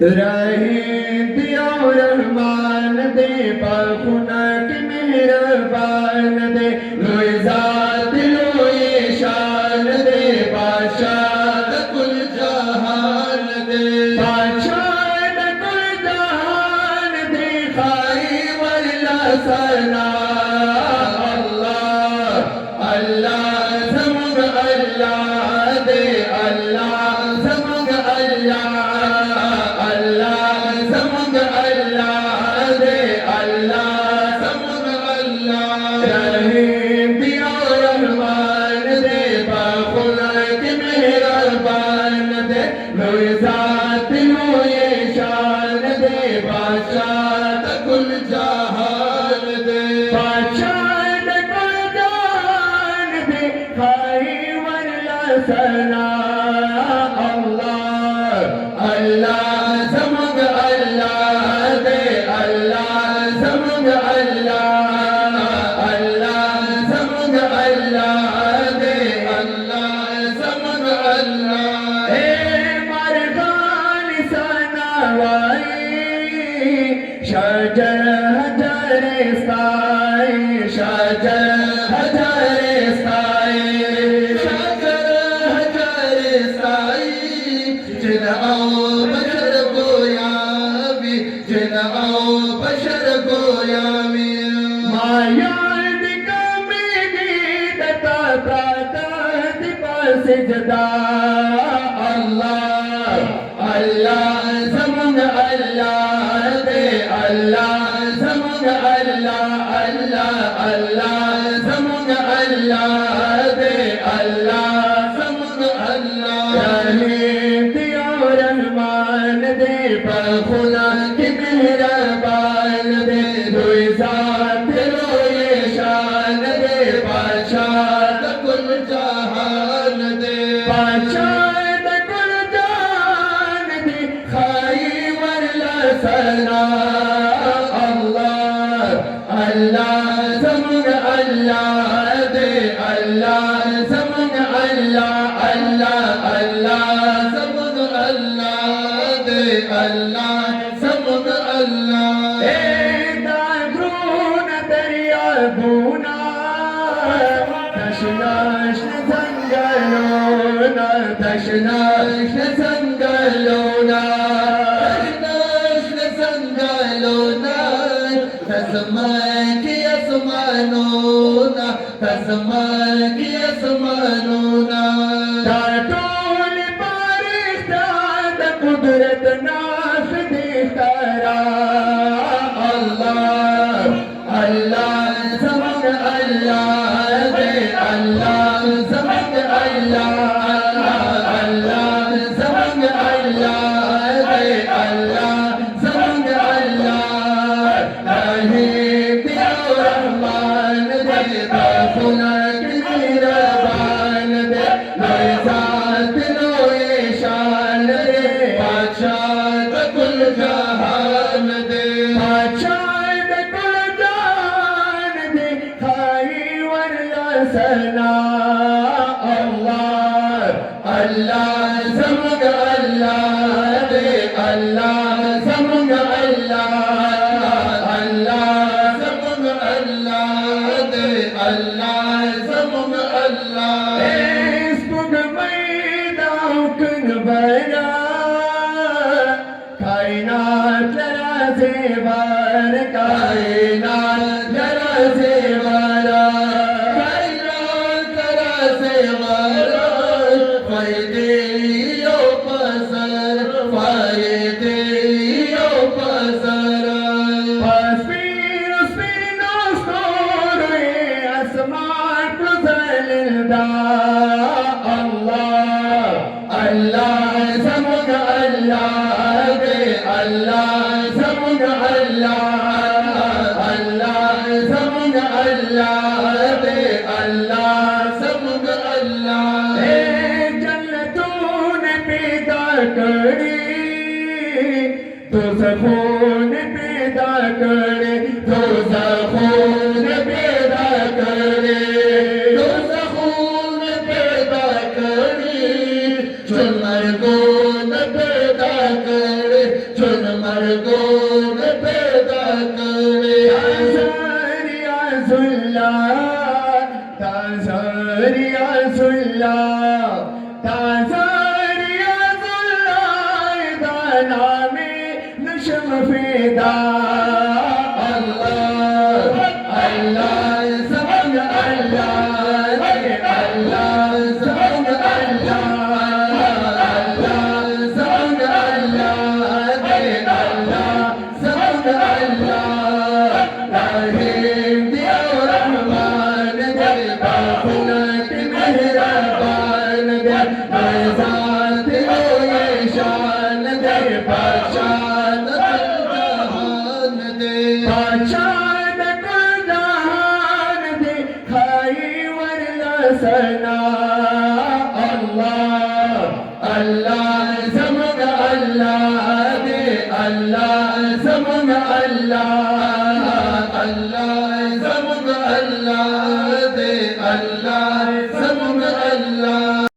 रहे दिया रहमान दे पाखुना की मेहरबान दे लोए जात लोए शान दे बादशाह कुल जहान दे बादशाह कुल जहान दे खाई वल्ला सना अल्लाह अल्लाह समग अल्लाह दे अल्लाह समग अल्लाह कुल जहान दे बादशाह कुल जहान दे खाई वल्ला सना अल्लाह अल्लाह समग अल्लाह दे अल्लाह समग अल्लाह अल्लाह समग अल्लाह दे अल्लाह समग अल्लाह ए मरदान सनावाई शजर हजर साई शजर हजर साई शजर हजर साई जिन आओ बशर गोया भी जिन आओ बशर गोया में माया दिकमी गीत ताता दिपास जदा अल्लाह अल्लाह समग अल्लाह दे अल्लाह समग अल्लाह अल्लाह अल्लाह समग अल्लाह दे अल्लाह समग अल्लाह रहीम दिया रहमान दे खुदा की मेहरबान दे रोए जात रोए शान दे बादशाह कुल जहान दे बादशाह कुल जहान दे खाई वल्ला सना अल्लाह समग अल्लाह दे अल्लाह समग अल्लाह अल्लाह अल्लाह समग अल्लाह दे अल्लाह समग अल्लाह ए दागरून दरिया गुना तशनाश संगलोना तशनाश संगलोना तशनाश संगलोना तस्माकी असमानोना तस्माकी असमानोना ताटोल पारिश्ताद कुदरत नाश दिखरा अल्लाह अल्लाह समग अल्लाह दे अल्लाह समग अल्लाह अल्लाह समग अल्लाह दे अल्लाह समग अल्लाह रहमान दे खुदा की मेहरबान दे लोए जात लोए शान दे बादशाह कुल जहान दे बादशाह कुल जहान दे खाई वल्ला सना अल्लाह अल्लाह समग अल्लाह दे अल्लाह समग अल्लाह अल्लाह समग अल्लाह इसकुग मैदाउकन बना कायनात जरा से बार कायनात जरा से बारा कायनात जरा से बारा फायदे यो पसर फायदे यो पसर अल्लाह समग अल्लाह दे अल्लाह समग अल्लाह अल्लाह समग अल्लाह दे अल्लाह समग अल्लाह जन्नतों ने पैदा करी तो सखों ने पैदा करे तो सखों ने पैदा करे चुनर को न पैदा करे महबूब पैदा करे ताज़रिया सुल्ला ताज़रिया सुल्ला ताज़रिया सुल्ला दाना में नशम फेदा अल्लाह अल्लाह सबक अल्लाह अल्लाह सबक अल्लाह अल्लाह सबक अल्लाह अल्लाह सबक अल्लाह रहीम दिया रहमान दे बाखुनत मेहरबान दे ज़ात हो ये शान दे बादशाह जहान दे बादशाह कुल जहान दे खाई वरना सना अल्लाह अल्लाह समग अल्लाह दे अल्लाह समग अल्लाह अल्लाह समग अल्लाह